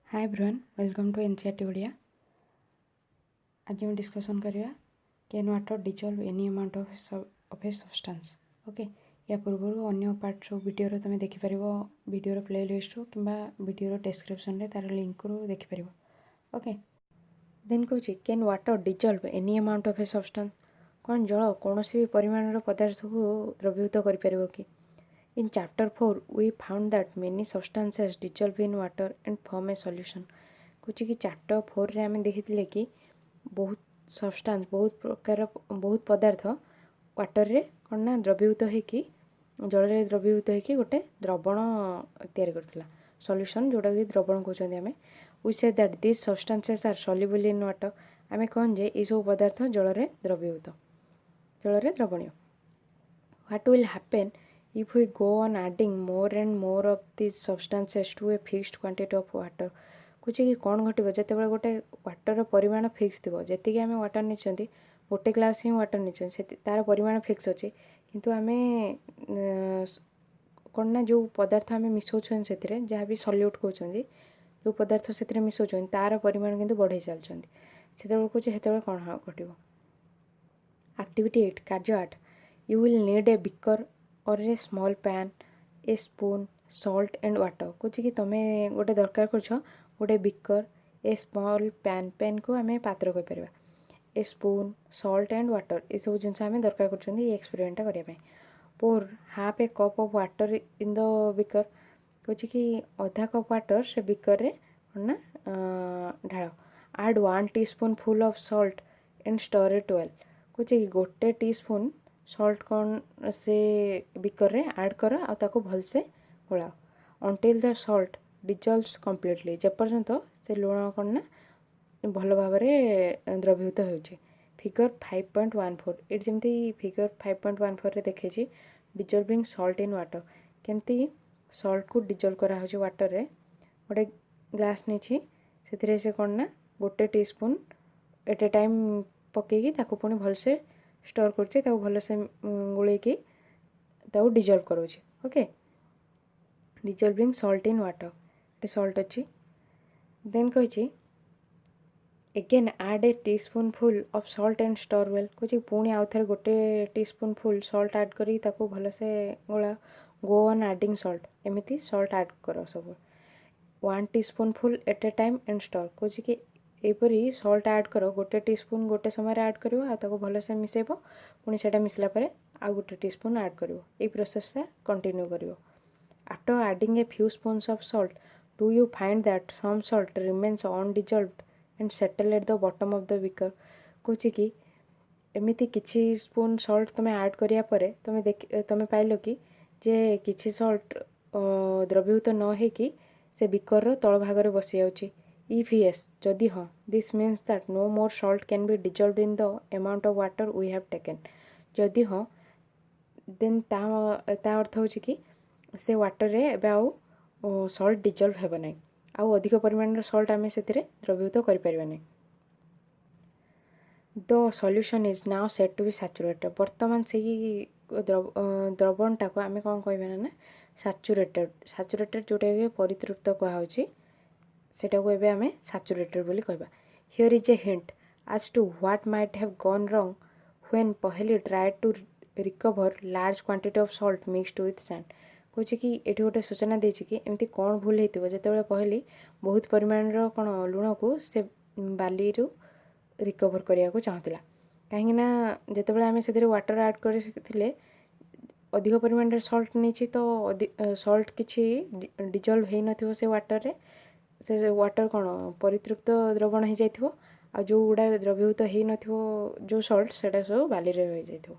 Hi everyone, welcome to NCERT Odia. आज हम discussion करिया can water dissolve any amount of a substance. Okay, या पूर्व अन्य पार्ट सब वीडियो तुम देखिपर वीडियो प्ले लिस्ट रू कि वीडियो डिस्क्रिप्शन रे तार लिंक रू देखिपर। ओके, देन कहूँ can water dissolve any amount of a substance. कौन जल कौन भी परिमाण पदार्थ को द्रवीभूत कर कि। In chapter 4, we found that many substances dissolve in water and form a solution। कुछ कि चैप्टर 4 रे आमे देखिथिले कि बहुत सब्सटेंस बहुत पदार्थ वाटर रे कणना द्रवीभूत होइकी जल रे द्रवीभूत होइकी गोटे द्रवण तैयार करथिला सॉल्यूशन जोटा कि द्रवण कहउछन्ती आमे। We say that this substances are soluble in water. आमे कहन जे ई सब पदार्थ जल रे द्रवीभूत जल रे द्रवणीय। What will happen if we go on adding more and more of these substances to a fixed quantity of water। कुछ कि कौन घटो जिते गोटे वाटर परिमाण फिक्स थी जी आम वाटर नहीं गोटे ग्लास ही वाटर नहीं तार परिमाण फिक्स अच्छे किंतु आम कौन ना जो पदार्थ आम मिसौन से जहाँ भी सल्यूट कहते जो पदार्थ से मिसौन तार परिमाण किंतु बढ़े चलते से कौन घटो। एक्टिविटी 8 कार्य 8 you will need a beaker or a small pan a spoon salt and water. कुछ कि तुम्हें गोटे दरकार कर गोटे बिकर ए स्मॉल पैन को आम पात्र कर a spoon salt and water ये सब जिन आम दरकार कर एक्सपेरिमेंट करने। Pour half a cup of water in the beaker. कुछ कि अधा कप वाटर से बिकर रे ना ढाल। Add 1 teaspoon full of salt and stir it well. कुछ कि गोटे टीस्पून सॉल्ट कौन से बिकर रे ऐड कर आको भलसे गोलाओ until the salt dissolves completely जेपर्यंत से लुण कौन ना भल भाव में द्रवीभूत हो। फिगर 5.14 ये जमी फिगर 5.14 रे देखे डिजॉल्विंग सॉल्ट इन वाटर केमती सॉल्ट को डिजॉल्व करा हो वाटर रे। गोटे ग्लास नहीं से कौन ना गोटे टीस्पून एट ए टाइम पकईकी पुणी भलसे स्टोर कर भलसे गोलैकी डिजॉल्व करोचे। Okay, dissolving salt in water salt अच्छी। देन कही again add a teaspoon full of salt and stir well. कुछ पुणी आउ थे गोटे टीस्पून फुल सॉल्ट ऐड करी भलसे गोला गो ऑन एडिंग सॉल्ट एमती सॉल्ट ऐड कर सब 1 teaspoon full at a time and stir. कुछ कि एपरी सॉल्ट ऐड कर गोटे टीस्पून गोटे समय ऐड कर भलसे मिसेब पुणी से मिसला आउ गोटे टीस्पून ऐड कर प्रोसेस कंटिन्यू कर। After adding a few spoons of salt do you find that some salt remains undissolved and settle at the bottom of the beaker. कुछ कि एमती किसी स्पून सॉल्ट तुम ऐड करिया परे तुम पाइल कि जे किसी सॉल्ट द्रवीभूत न होइकी से बिकर तल भाग बसी जाउची। If yes, जदि हाँ, this means that no more salt can be dissolved in the amount of water we have taken। जदि हाँ, then ता अर्थ हो कि से वाटर रे एबे आउ सॉल्ट डिजॉल्व हेब नहीं आउ अधिक परिमाण सॉल्ट आम से द्रवीभूत कर। The solution is now set to be saturated. बर्तमान से द्रवणटा को आम कौन कहना ना सैचुरेटेड जोटा कि परितृप्त कहुच्छी सेटा को एबे आमे सैचुरेटेड बोली कहबा। Here is a hint as to what might have gone wrong when Paheli tried to recover large quantity of salt mixed with sand. कहे कि ये गोटे सूचना देछि कि एमती कौन भूल होइतिबो जेतेबेले पहली बहुत परिमाण कौन लुण को से बाली रु रिकवर करिया को चाहूला कहीं ना जेतेबेले आमे से वाटर ऐड करथिले अधिक परिमाण सॉल्ट नहीं तो सॉल्ट किछि डिजॉल्व हो नथिबो से वाटर रे से वाटर कौन परितृप्त द्रवण हो जाइथिबो आ जो गुड़ा द्रवीभूत हो नथिबो जो सॉल्ट सेटा सब बाली रे हो जाइथिबो।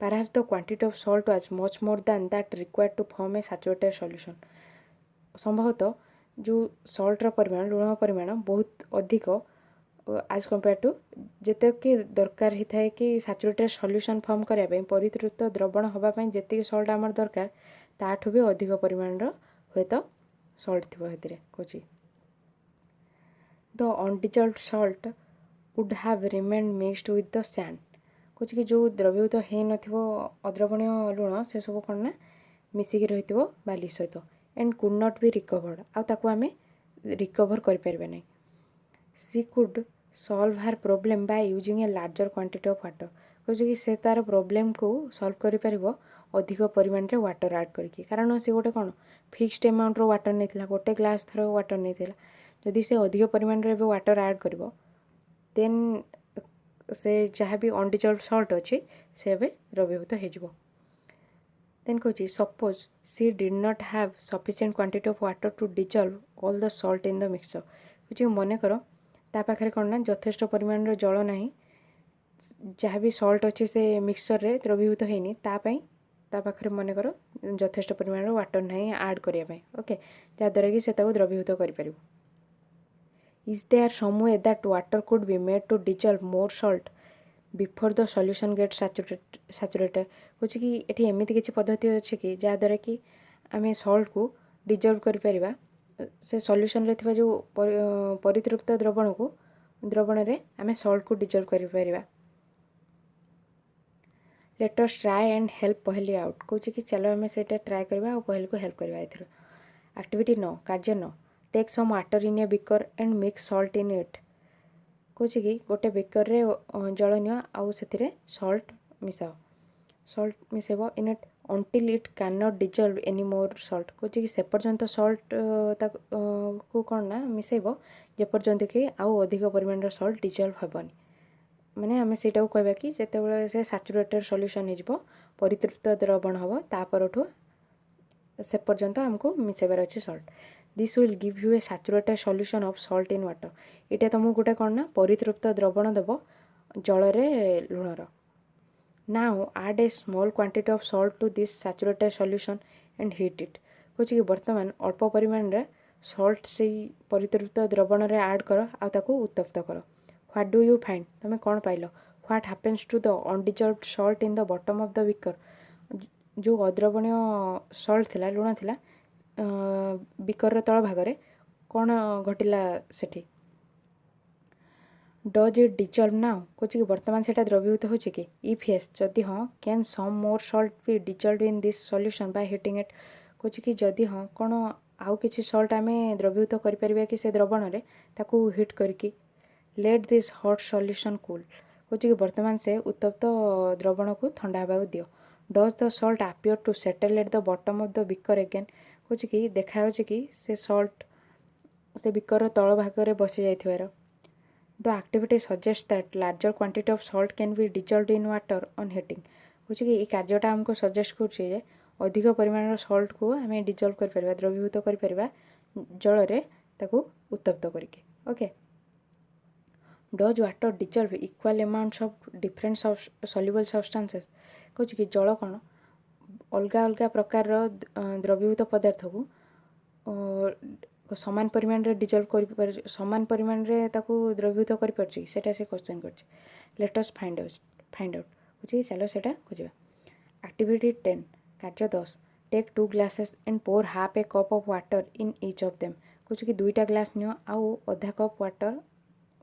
Perhaps the quantity of salt was much more than that required to form a saturated solution. संभवतः जो सॉल्ट रो परिमाण लुण परिमाण बहुत अधिक आज कंपेयर टू जेते कि दरकार ही थाए कि सैचुरेटेड सॉल्यूशन फॉर्म करबा परितृप्त द्रवण होबा पई जेते सॉल्ट आमर दरकार ताठू भी अधिक परिमाण रो होय सॉल्ट थी हेतिरे कोची। The undissolved salt would have remained mixed with the sand. कुछ कि जो द्रवीभूत हो नथिबो अद्रवणीय लुण से सब कौन ना मिसिकी रही बाली सहित and could not be recovered आ ताको आमे रिकवर करें। She could solve her problem by using a larger quantity of water. कहे कि से तार प्रोब्लेम को सॉल्व कर अधिक परिमाण रे वाटर ऐड करके, कारण से गोटे कौन फिक्स्ड अमाउंट रो वाटर नहीं, गोटे ग्लास थर वाटर नहीं, जदि से अधिक परिमाण रे वाटर ऐड कर देन से जहाँ भी अनडिजल्व सॉल्ट अच्छी से द्रवीभूत हो। देन कौच suppose she did not have sufficient quantity of water to dissolve all the salt in the mixture. कौच मन कर ता पाखे कौन ना यथेष्ट परिमाण जल ना, जहाँ भी सॉल्ट अच्छे से मिक्सचर रे द्रवीभूत होनी ता पाखे मन कर यथेष्ट परिमाण वाटर ना ऐड करने। ओके, जहाँद्वारा कि से द्रवीभूत कर। Is there some way that water could be made to dissolve more salt before the solution get saturated. कौच कि ये एमती किसी पद्धति अच्छे कि जहाँद्वारा कि आम सॉल्ट को डिजल्व कर से सॉल्यूशन रे थिबा जो परितृप्त द्रवण रे आम सॉल्ट को डिजल्व कर। Let us try and help पहली आउट। कौच कि चलो आम से ट्राए करवा और पहली को हेल्प करवा। एक्टिविटी 9 कार्य 9 take some water in a beaker and mix salt in it. कौच कि गोटे बेकर रे जल नियो आउ से सॉल्ट मिसाओ। सॉल्ट मिसेब in it until it can not dissolve any more salt. कौच कि से पर्यंत सॉल्ट को कौन ना मिसेब जेपर्यंत कि आउ अधिक परिमाण सॉल्ट डिजल्व हेबनी। माने आम से कहवा कि जिते से सैचुरेटेड सॉल्यूशन हो परितृप्त द्रवण हम तापरठू से पर्यंत आमको मिसेबार अच्छे salt. This will give you a saturated solution of salt in water. यहाँ तुमको गोटे कौन ना परितृप्त द्रवण देव जल लुणर। Now add a small quantity of salt to this saturated solution and heat it। कौच कि बर्तमान अल्प परिमाण रे सॉल्ट से परितृप्त द्रवण रे ऐड कर आ ताको उत्तप्त कर। व्हाट डू यू फाइंड, तुम कौन पाइल? What happens to the undissolved salt in the bottom of the beaker. जो अद्रवणीय सॉल्ट थिला लुण थिला बिकर तल भाग कौन घटिला सेठी? Does it dissolve now. कौच कि बर्तमान से द्रवीभूत हो कि? इफ येस जदि हाँ can some more salt be dissolve in this solution by heating it. कौच कि जदि हाँ कौन आउ किसी सॉल्ट आम द्रवीभूत कर कि से द्रवण रे ताकू हिट करके। Let this hot solution cool. कौच कि बर्तमान से उत्तप्त द्रवण को ठंडा होगा दियो। Does the salt appear to settle at the bottom of the beaker again. कौच कि देखा कि से सॉल्ट से बिकर तल भाग बसी जाइथिबार। The activity suggests that larger quantity of salt can be dissolved in water on heating। कौच कि कार्यटा आमको सजेस्ट कर अधिक परिमाण सॉल्ट को आम डिजल्व कर द्रवीभूत कर जल रे ताकू उत्तप्त करके। Okay, does water dissolve equal amounts of different soluble substances. कौच कि जल कौन अलग अलग प्रकार द्रवीभूत पदार्थ को समान परिमाण रे डिजल्व कर समान परिमाण रे ताकू द्रवीभूत कर पारछि सेटा से क्वेश्चन करछि। लेट अस फाइंड आउट बुझी चलो सेटा खोजिबा। एक्टिविटी 10 कार्य 10 take 2 glasses and pour half a cup of water in each of them. कुछ कि 2टा ग्लास नियो आउ आधा कप वाटर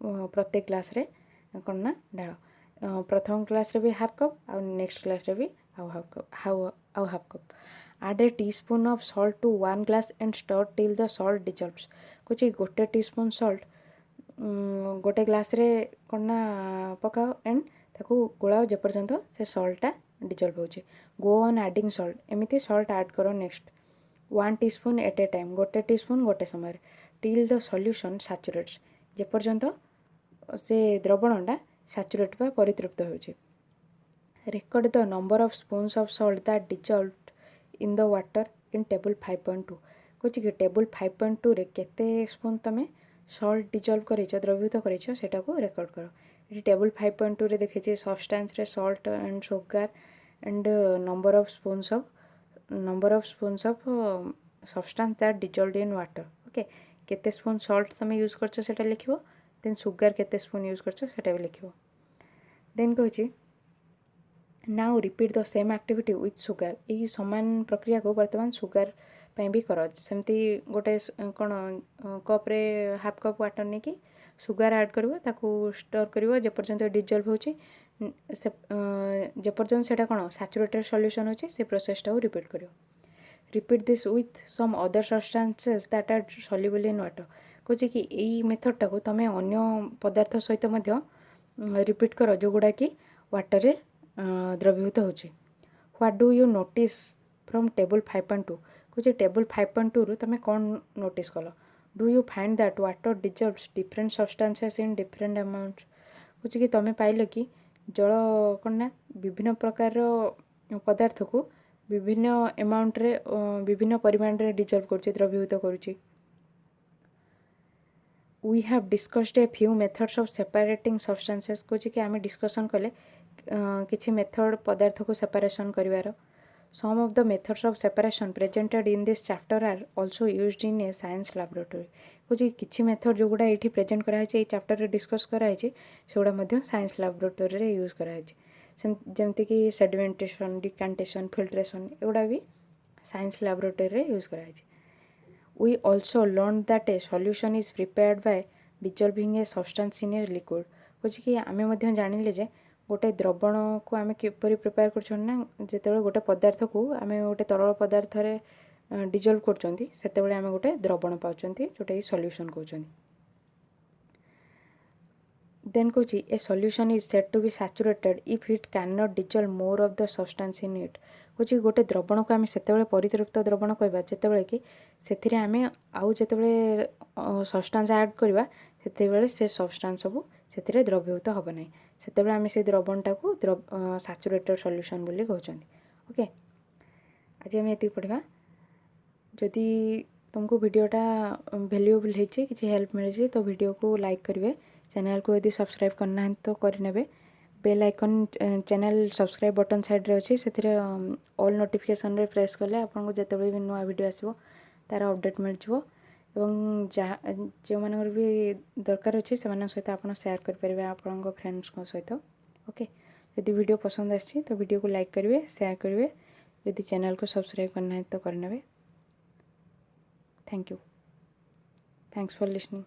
प्रत्येक ग्लास रे कौन ना ढाल। प्रथम ग्लास रे भी हाफ कप आउ नेक्स्ट ग्लास रे भी आउ half cup. Add a teaspoon of salt to 1 glass and stir till the salt dissolves। कुछ गोटे टीस्पून सॉल्ट गोटे ग्लास रे कौन ना पकाओ एंड ताकू गोलाओ जेपर्यंत से सॉल्टा डिजल्व हो। गो ऑन एडिंग सॉल्ट एमती सॉल्ट ऐड करो next 1 teaspoon at a time गोटे टीस्पून गोटे समय टिल द सॉल्यूशन सैचुरेट्स जेपर्यंत से द्रवणटा सैचुरेट बा परितृप्त हो। Record the number of spoons of salt that dissolved in the water in table 5.2। कौच कि टेबल 5.2 रे केते स्पून तुम सॉल्ट डिजल्व करेछ द्रवीभूत करेछ सेटा को रेकॉर्ड करो। ये टेबल 5.2 रे देखे सब्सटेंस रे salt and sugar and number of spoons of substance that dissolved in water. Okay, केते स्पून सॉल्ट तुम यूज करछ सेटा लिखिबो, देन शुगर केते स्पून यूज करछ सेटा भी लिखिबो। देन कहछि now repeat the same activity with sugar. यही सामान प्रक्रिया को वर्तमान सुगार भी कर सेमती गोटे कौन कप रे हाफ कप वाटर नहीं कि सुगार ऐड करिवो ताकू स्टर करिवो जेपर्यंत डिजल्व होची जेपर्यंत सेटा कौन सैचुरेटेड सॉल्यूशन होची से प्रोसेसटा रिपीट करिवो। Repeat this with some other substances that are soluble in water कौच कि यही मेथडटा को तुम अन्य पदार्थ सहित रिपीट कर जो गुड़ा कि वाटर रे द्रवीभूत होचे what do you notice from table 5.2 कौच टेबल 5.2 रु तुम कौन नोटिस कल do you find that water dissolves different substances in different amount कौच कि तुम पाइल कि जल कौन ना विभिन्न प्रकार पदार्थ को विभिन्न अमाउंट रे विभिन्न परिमाण रे डिजॉल्व करुचे द्रवीभूत करुचे we have discussed a few methods of separating substances कौच कि आम डिस्कसन कले किछि मेथड पदार्थ को सेपरेशन करिवार some of the methods of separation presented in this chapter are also used in a science laboratory कौच किछि मेथड जो गुड़ा ये प्रेजेंट कराई ये चैप्टर रे डिस्कस कराई से गुड़ा साइंस लैबोरेटरी रे यूज कराई जमती कि सेडिमेंटेशन डिकांटेशन फिल्ट्रेशन एगुड़ा भी साइंस लैबोरेटरी रे यूज कराई we also learned that a solution is prepared by dissolving a substance in a liquid कौच कि आमे मध्य जानिले जे गोटे द्रवण को आम किपरि प्रिपेयर कर ना जिते गोटे पदार्थ को आम गोटे तरल पदार्थ डिजल्व कर आम गोटे द्रवण पाँच जोटा कि सल्यूशन कहते देन कौच a solution is said to be saturated if it can not dissolve more of the substance in it कौच गोटे द्रवण को आम से परितृप्त द्रवण कहवा जिते कि से आम आउ जिते सब्सटेंस ऐड करवा से सब्सटेंस सब से द्रवीभूत हम ना से आम से द्रवणटा को सैचुरेटेड सल्यूशन बोली कहते ओके आज आम ये पढ़ा जदि तुमको वीडियोटा वैल्यूएबल होती किसी हेल्प मिले तो वीडियो को लाइक करेंगे चैनल को यदि सब्सक्राइब करना तो करेंगे bell icon channel subscribe button side रे अच्छी से ऑल नोटिफिकेशन रे प्रेस कले आपको जिते भी नुआ वीडियो आसो तार अपडेट मिल एवं जहाँ जो मानकर भी दरकार अच्छे से सहित आप सेयार करेंगे आपण फ्रेंड्स सहित ओके यदि वीडियो पसंद आसी तो वीडियो को लाइक करेंगे शेयर करेंगे यदि चैनल को सब्सक्राइब करना है तो करेंगे thank you thanks for listening